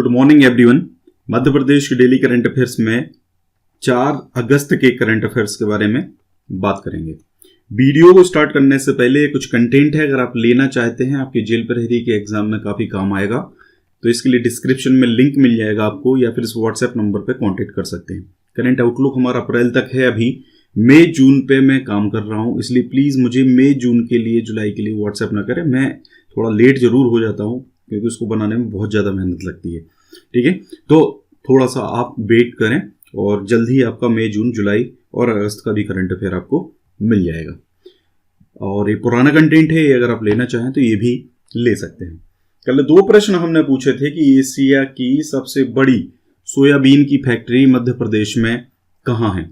Good morning everyone. Madhya Pradesh के daily current affairs में 4 अगस्त के करंट अफेयर्स के बारे में बात करेंगे। वीडियो को स्टार्ट करने से पहले कुछ कंटेंट है, अगर आप लेना चाहते हैं, आपके जेल प्रहरी के एग्जाम में काफ़ी काम आएगा, तो इसके लिए डिस्क्रिप्शन में लिंक मिल जाएगा आपको, या फिर इस व्हाट्सएप नंबर पर कॉन्टेक्ट कर सकते हैं। करंट आउटलुक हमारा अप्रैल तक है, अभी मई जून पे मैं काम कर रहा हूँ, इसलिए प्लीज़ मुझे मई जून के लिए, जुलाई के लिए व्हाट्सएप ना करें। मैं थोड़ा लेट जरूर हो जाता हूँ क्योंकि उसको बनाने में बहुत ज़्यादा मेहनत लगती है, ठीक है। तो थोड़ा सा आप वेट करें और जल्द ही आपका मई जून जुलाई और अगस्त का भी करंट अफेयर आपको मिल जाएगा। और ये पुराना कंटेंट है, ये अगर आप लेना चाहें तो ये भी ले सकते हैं। कल 2 प्रश्न हमने पूछे थे कि एशिया की सबसे बड़ी सोयाबीन की फैक्ट्री मध्य प्रदेश में कहाँ है।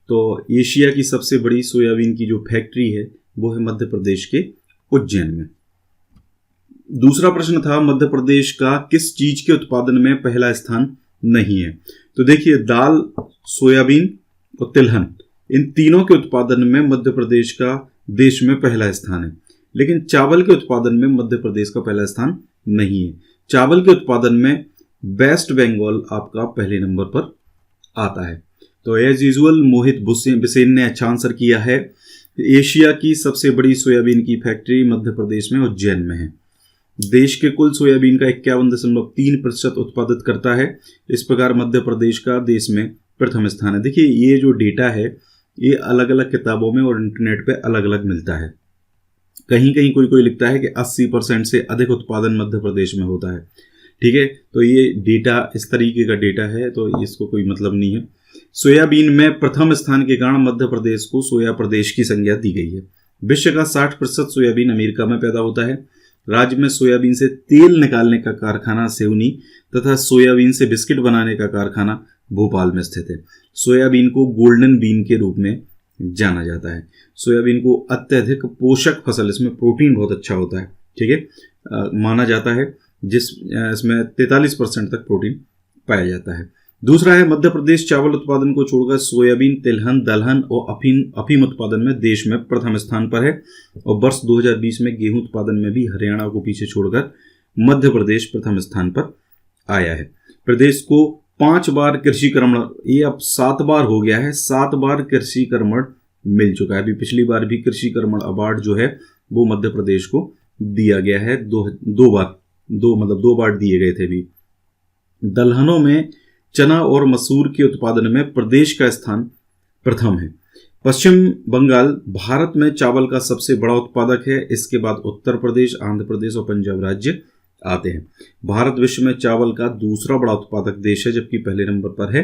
तो एशिया की सबसे बड़ी सोयाबीन की जो फैक्ट्री है वो है मध्य प्रदेश के उज्जैन में। दूसरा प्रश्न था मध्य प्रदेश का किस चीज के उत्पादन में पहला स्थान नहीं है। तो देखिए, दाल, सोयाबीन और तिलहन, इन तीनों के उत्पादन में मध्य प्रदेश का देश में पहला स्थान है, लेकिन चावल के उत्पादन में मध्य प्रदेश का पहला स्थान नहीं है। चावल के उत्पादन में वेस्ट बंगाल आपका पहले नंबर पर आता है। तो एज यूजुअल मोहित बिसेन ने अच्छा आंसर किया है। एशिया की सबसे बड़ी सोयाबीन की फैक्ट्री मध्य प्रदेश में उज्जैन में है। देश के कुल सोयाबीन का 51.3% उत्पादित करता है। इस प्रकार मध्य प्रदेश का देश में प्रथम स्थान है। देखिए, ये जो डेटा है ये अलग अलग किताबों में और इंटरनेट पे अलग अलग मिलता है। कहीं कहीं कोई लिखता है कि 80% से अधिक उत्पादन मध्य प्रदेश में होता है, ठीक है। तो ये डेटा इस तरीके का डेटा है, तो इसको कोई मतलब नहीं है। सोयाबीन में प्रथम स्थान के कारण मध्य प्रदेश को सोया प्रदेश की संज्ञा दी गई है। विश्व का 60% सोयाबीन अमेरिका में पैदा होता है। राज्य में सोयाबीन से तेल निकालने का कारखाना सिवनी तथा सोयाबीन से बिस्किट बनाने का कारखाना भोपाल में स्थित है। सोयाबीन को गोल्डन बीन के रूप में जाना जाता है। सोयाबीन को अत्यधिक पोषक फसल, इसमें प्रोटीन बहुत अच्छा होता है, ठीक है, माना जाता है, इसमें 43% तक प्रोटीन पाया जाता है। दूसरा है मध्य प्रदेश चावल उत्पादन को छोड़कर सोयाबीन, तिलहन, दलहन और अफीम उत्पादन में देश में प्रथम स्थान पर है। और वर्ष 2020 में गेहूं उत्पादन में भी हरियाणा को पीछे छोड़कर मध्य प्रदेश प्रथम स्थान पर आया है। प्रदेश को 5 बार कृषि कर्मण, ये अब 7 बार हो गया है, 7 बार कृषि कर्मण मिल चुका है। अभी पिछली बार भी कृषि कर्मण अवार्ड जो है वो मध्य प्रदेश को दिया गया है। दो बार दिए गए थे। अभी दलहनों में चना और मसूर के उत्पादन में प्रदेश का स्थान प्रथम है। पश्चिम बंगाल भारत में चावल का सबसे बड़ा उत्पादक है। इसके बाद उत्तर प्रदेश, आंध्र प्रदेश और पंजाब राज्य आते हैं। भारत विश्व में चावल का दूसरा बड़ा उत्पादक देश है, जबकि पहले नंबर पर है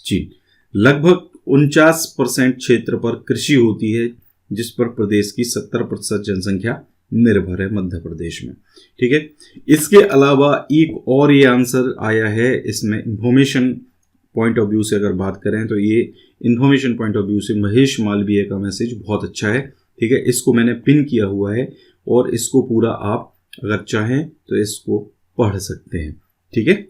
चीन। लगभग 49% क्षेत्र पर कृषि होती है, जिस पर प्रदेश की 70% जनसंख्या निर्भर है मध्य प्रदेश में, ठीक है। इसके अलावा एक और ये आंसर आया है, इसमें इंफॉर्मेशन पॉइंट ऑफ व्यू से अगर बात करें तो ये इंफॉर्मेशन पॉइंट ऑफ व्यू से महेश मालवीय का मैसेज बहुत अच्छा है, ठीक है। इसको मैंने पिन किया हुआ है और इसको पूरा आप अगर चाहें तो इसको पढ़ सकते हैं, ठीक है।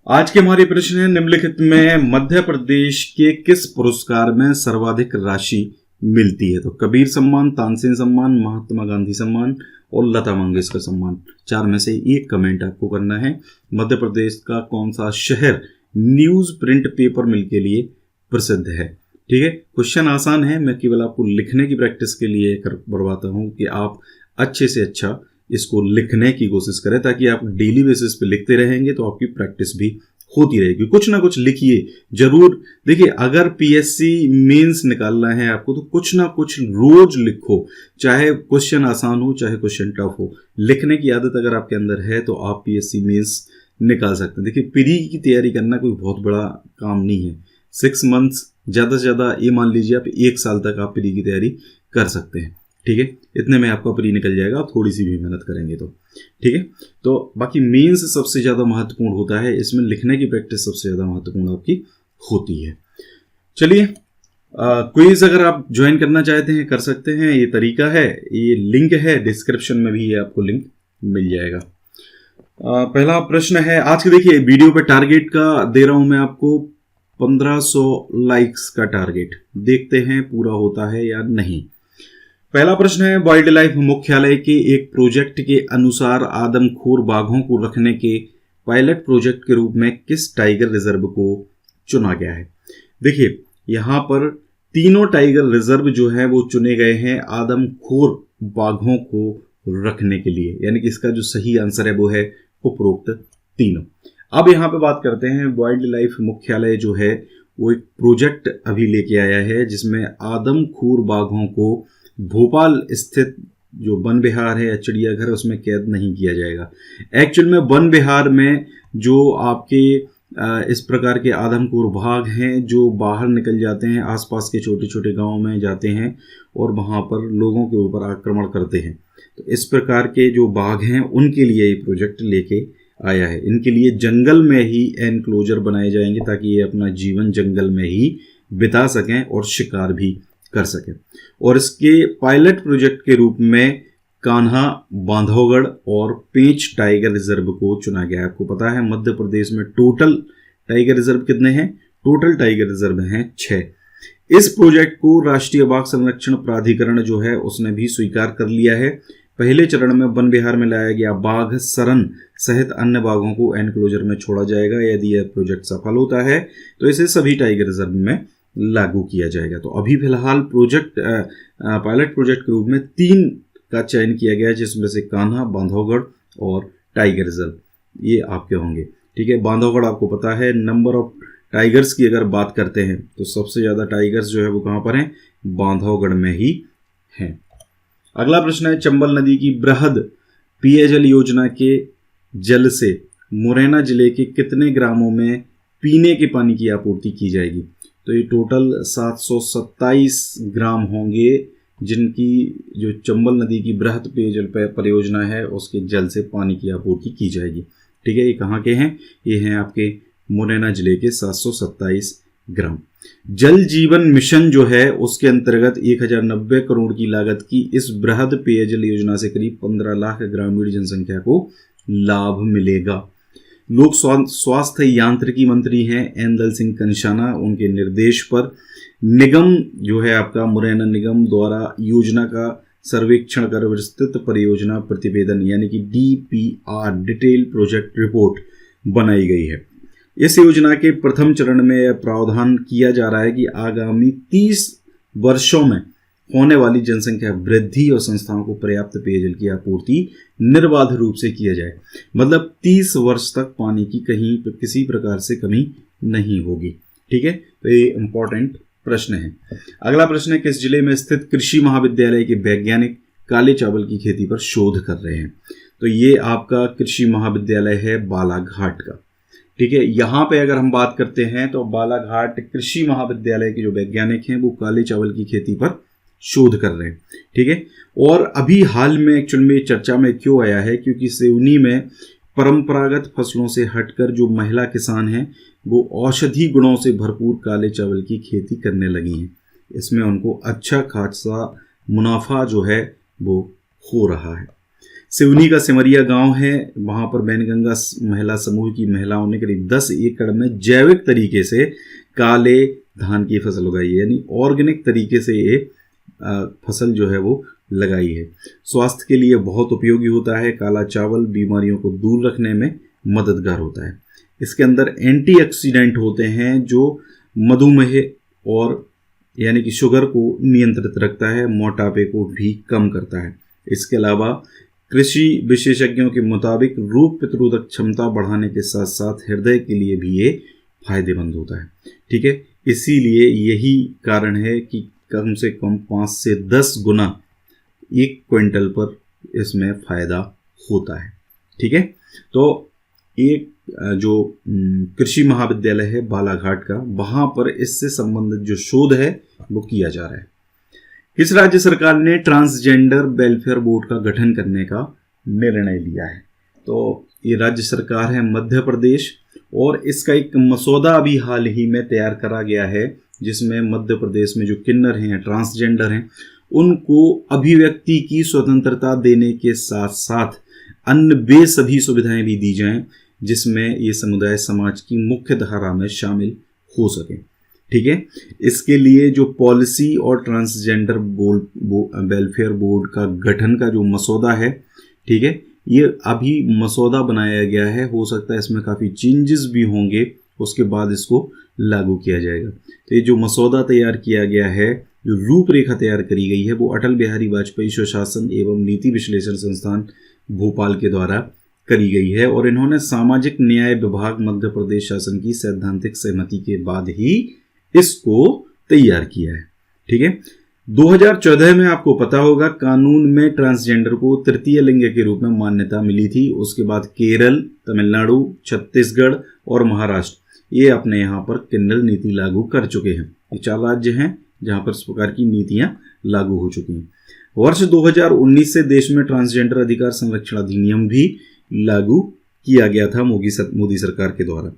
आज के हमारे प्रश्न है, निम्नलिखित में मध्य प्रदेश के किस पुरस्कार में सर्वाधिक राशि मिलती है। तो कबीर सम्मान, तानसेन सम्मान, महात्मा गांधी सम्मान और लता मंगेशकर सम्मान, 4 में से एक कमेंट आपको करना है। मध्य प्रदेश का कौन सा शहर न्यूज प्रिंट पेपर मिल के लिए प्रसिद्ध है, ठीक है। क्वेश्चन आसान है, मैं केवल आपको लिखने की प्रैक्टिस के लिए करवाता हूं कि आप अच्छे से अच्छा इसको लिखने की कोशिश करें, ताकि आप डेली बेसिस पे लिखते रहेंगे तो आपकी प्रैक्टिस भी होती रहेगी। कुछ ना कुछ लिखिए जरूर। देखिए, अगर पीएससी मेंस निकालना है आपको तो कुछ ना कुछ रोज लिखो, चाहे क्वेश्चन आसान हो चाहे क्वेश्चन टफ हो। लिखने की आदत अगर आपके अंदर है तो आप पीएससी मेंस निकाल सकते हैं। देखिए, प्री की तैयारी करना कोई बहुत बड़ा काम नहीं है। 6 मंथ्स, ज़्यादा से ज़्यादा ये मान लीजिए आप 1 साल तक आप प्री की तैयारी कर सकते हैं, ठीक है। इतने में आपका प्री निकल जाएगा, आप थोड़ी सी भी मेहनत करेंगे तो, ठीक है। तो बाकी मेंस सबसे ज़्यादा महत्वपूर्ण होता है, इसमें लिखने की प्रैक्टिस सबसे ज़्यादा महत्वपूर्ण आपकी होती है। चलिए, क्विज अगर आप ज्वाइन करना चाहते हैं कर सकते हैं, ये तरीका है, ये लिंक है डिस्क्रिप्शन में भी, ये आपको लिंक मिल जाएगा। पहला प्रश्न है आज के, देखिए वीडियो पे टारगेट का दे रहा हूं मैं आपको 1500 लाइक्स का टारगेट, देखते हैं पूरा होता है या नहीं। पहला प्रश्न है, वाइल्ड लाइफ मुख्यालय के एक प्रोजेक्ट के अनुसार आदमखोर बाघों को रखने के पायलट प्रोजेक्ट के रूप में किस टाइगर रिजर्व को चुना गया है? देखिए, यहाँ पर तीनों टाइगर रिजर्व जो है वो चुने गए हैं आदमखोर बाघों को रखने के लिए, यानी कि इसका जो सही आंसर है वो है उपरोक्त तीनों। अब यहाँ पे बात करते हैं, वाइल्ड लाइफ मुख्यालय जो है वो एक प्रोजेक्ट अभी लेके आया है जिसमें आदमखोर बाघों को भोपाल स्थित जो वन विहार है या चिड़ियाघर है उसमें कैद नहीं किया जाएगा। एक्चुअल में वन विहार में जो आपके इस प्रकार के आदमखोर बाघ हैं जो बाहर निकल जाते हैं, आसपास के छोटे छोटे गांवों में जाते हैं और वहां पर लोगों के ऊपर आक्रमण करते हैं। तो इस प्रकार के जो बाघ हैं उनके लिए ये प्रोजेक्ट लेके आया है। इनके लिए जंगल में ही एनक्लोजर बनाए जाएंगे ताकि ये अपना जीवन जंगल में ही बिता सकें और शिकार भी कर सकें। और इसके पायलट प्रोजेक्ट के रूप में कान्हा, बांधवगढ़ और पेंच टाइगर रिजर्व को चुना गया है। आपको पता है मध्य प्रदेश में टोटल टाइगर रिजर्व कितने हैं? टोटल टाइगर रिजर्व हैं 6। इस प्रोजेक्ट को राष्ट्रीय बाघ संरक्षण प्राधिकरण जो है उसने भी स्वीकार कर लिया है। पहले चरण में वन विहार में लाया गया बाघ सरन सहित अन्य बाघों को एनक्लोजर में छोड़ा जाएगा। यदि यह प्रोजेक्ट सफल होता है तो इसे सभी टाइगर रिजर्व में लागू किया जाएगा। तो अभी फिलहाल पायलट प्रोजेक्ट के रूप में 3 का चयन किया गया है, जिसमें से कान्हा, बांधवगढ़ और टाइगर रिजर्व ये आपके होंगे। ठीक है, बांधवगढ़ आपको पता है नंबर ऑफ टाइगर्स की अगर बात करते हैं तो सबसे ज़्यादा टाइगर्स जो है वो कहाँ पर हैं? बांधवगढ़ में ही हैं। अगला प्रश्न है, चंबल नदी की बृहद पेयजल योजना के जल से मुरैना जिले के कितने ग्रामों में पीने के पानी की आपूर्ति की जाएगी? तो ये टोटल 727 ग्राम होंगे जिनकी जो चंबल नदी की बृहद पेयजल परियोजना है उसके जल से पानी की आपूर्ति की जाएगी। ठीक है, ये कहाँ के हैं? ये हैं आपके मुरैना जिले के 727 ग्राम। जल जीवन मिशन जो है उसके अंतर्गत 1090 करोड़ की लागत की इस बृहद पेयजल योजना से करीब 15 लाख ग्रामीण जनसंख्या को लाभ मिलेगा। लोक स्वास्थ्य यांत्रिकी मंत्री हैं एन दल सिंह कंषाना, उनके निर्देश पर निगम जो है आपका मुरैना निगम द्वारा योजना का सर्वेक्षण कर विस्तृत परियोजना प्रतिवेदन यानी कि DPR डिटेल प्रोजेक्ट रिपोर्ट बनाई गई है। इस योजना के प्रथम चरण में यह प्रावधान किया जा रहा है कि आगामी 30 वर्षों में होने वाली जनसंख्या वृद्धि और संस्थाओं को पर्याप्त पेयजल की आपूर्ति निर्बाध रूप से किया जाए। मतलब 30 वर्ष तक पानी की कहीं किसी प्रकार से कमी नहीं होगी। ठीक है, तो ये इंपॉर्टेंट प्रश्न है। अगला प्रश्न है, किस जिले में स्थित कृषि महाविद्यालय के वैज्ञानिक काले चावल की खेती पर शोध कर रहे हैं? तो ये आपका कृषि महाविद्यालय है बालाघाट का। ठीक है, यहाँ पे अगर हम बात करते हैं तो बालाघाट कृषि महाविद्यालय के जो वैज्ञानिक हैं वो काले चावल की खेती पर शोध कर रहे हैं। ठीक है, और अभी हाल में एक्चुअल में चर्चा में क्यों आया है? क्योंकि सिवनी में परंपरागत फसलों से हटकर जो महिला किसान हैं वो औषधि गुणों से भरपूर काले चावल की खेती करने लगी हैं। इसमें उनको अच्छा खासा मुनाफा जो है वो हो रहा है। सिवनी का सिमरिया गांव है, वहां पर बैनगंगा महिला समूह की महिलाओं ने करीब 10 एकड़ में जैविक तरीके से काले धान की फसल उगाई है, यानी ऑर्गेनिक तरीके से ये फसल जो है वो लगाई है। स्वास्थ्य के लिए बहुत उपयोगी होता है। काला चावल बीमारियों को दूर रखने में मददगार होता है। इसके अंदर एंटीऑक्सीडेंट होते हैं जो मधुमेह और यानी कि शुगर को नियंत्रित रखता है, मोटापे को भी कम करता है। इसके अलावा कृषि विशेषज्ञों के मुताबिक रोग प्रतिरोधक क्षमता बढ़ाने के साथ साथ हृदय के लिए भी ये फायदेमंद होता है। ठीक है, इसीलिए यही कारण है कि कम से कम 5 से 10 गुना 1 क्विंटल पर इसमें फायदा होता है। ठीक है, तो एक जो कृषि महाविद्यालय है बालाघाट का, वहां पर इससे संबंधित जो शोध है वो किया जा रहा है। किस राज्य सरकार ने ट्रांसजेंडर वेलफेयर बोर्ड का गठन करने का निर्णय लिया है? तो ये राज्य सरकार है मध्य प्रदेश, और इसका एक मसौदा अभी हाल ही में तैयार करा गया है जिसमें मध्य प्रदेश में जो किन्नर हैं, ट्रांसजेंडर हैं, उनको अभिव्यक्ति की स्वतंत्रता देने के साथ साथ अन्य वे सभी सुविधाएं भी दी जाएं जिसमें ये समुदाय समाज की मुख्य धारा में शामिल हो सके। ठीक है। इसके लिए जो पॉलिसी और ट्रांसजेंडर वेलफेयर बोर्ड का गठन का जो मसौदा है, ठीक है, ये अभी मसौदा बनाया गया है। हो सकता है इसमें काफ़ी चेंजेस भी होंगे, उसके बाद इसको लागू किया जाएगा। तो ये जो मसौदा तैयार किया गया है, जो रूपरेखा तैयार करी गई है, वो अटल बिहारी वाजपेयी सुशासन एवं नीति विश्लेषण संस्थान भोपाल के द्वारा करी गई है और इन्होंने सामाजिक न्याय विभाग मध्य प्रदेश शासन की सैद्धांतिक सहमति के बाद ही इसको तैयार किया है। ठीक है। 2014 में आपको पता होगा कानून में ट्रांसजेंडर को तृतीय लिंग के रूप में मान्यता मिली थी। उसके बाद केरल, तमिलनाडु, छत्तीसगढ़ और महाराष्ट्र ये अपने यहाँ पर किन्नर नीति लागू कर चुके हैं। ये 4 राज्य हैं जहाँ पर इस प्रकार की नीतियां लागू हो चुकी हैं। वर्ष 2019 से देश में ट्रांसजेंडर अधिकार संरक्षण अधिनियम भी लागू किया गया था मोदी सरकार के द्वारा।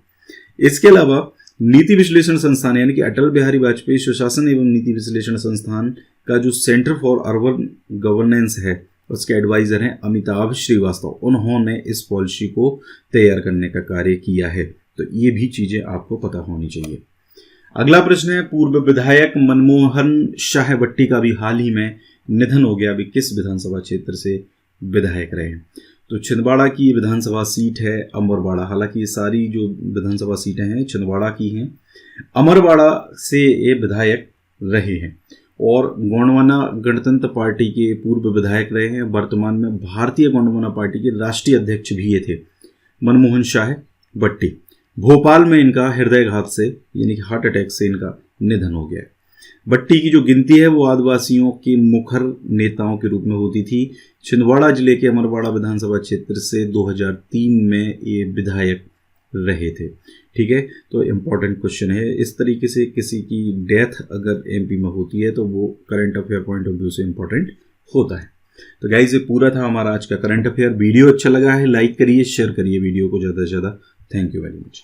इसके अलावा नीति विश्लेषण संस्थान यानी कि अटल बिहारी वाजपेयी सुशासन एवं नीति विश्लेषण संस्थान का जो सेंटर फॉर अर्बन गवर्नेंस है, उसके एडवाइजर हैं अमिताभ श्रीवास्तव। उन्होंने इस पॉलिसी को तैयार करने का कार्य किया है। तो ये भी चीजें आपको पता होनी चाहिए। अगला प्रश्न है, पूर्व विधायक मनमोहन शाह भट्टी का भी हाल ही में निधन हो गया। अभी किस विधानसभा क्षेत्र से विधायक रहे हैं? तो छिंदवाड़ा की विधानसभा सीट है अमरवाड़ा। हालांकि ये सारी जो विधानसभा सीटें हैं छिंदवाड़ा की हैं। अमरवाड़ा से ये विधायक रहे हैं और गोंडवाना गणतंत्र पार्टी के पूर्व विधायक रहे हैं। वर्तमान में भारतीय गोंडवाना पार्टी के राष्ट्रीय अध्यक्ष भी ये थे, मनमोहन शाह भट्टी। भोपाल में इनका हृदयघात से यानी कि हार्ट अटैक से इनका निधन हो गया। भट्टी की जो गिनती है वो आदिवासियों के मुखर नेताओं के रूप में होती थी। छिंदवाड़ा जिले के अमरवाड़ा विधानसभा क्षेत्र से 2003 में ये विधायक रहे थे। ठीक है। तो इम्पॉर्टेंट क्वेश्चन है। इस तरीके से किसी की डेथ अगर एमपी में होती है तो वो current affair point of view से इम्पॉर्टेंट होता है। तो गाइस ये पूरा था हमारा आज का करंट अफेयर। वीडियो अच्छा लगा है लाइक करिए, शेयर करिए वीडियो को ज़्यादा से ज़्यादा। Thank you very much.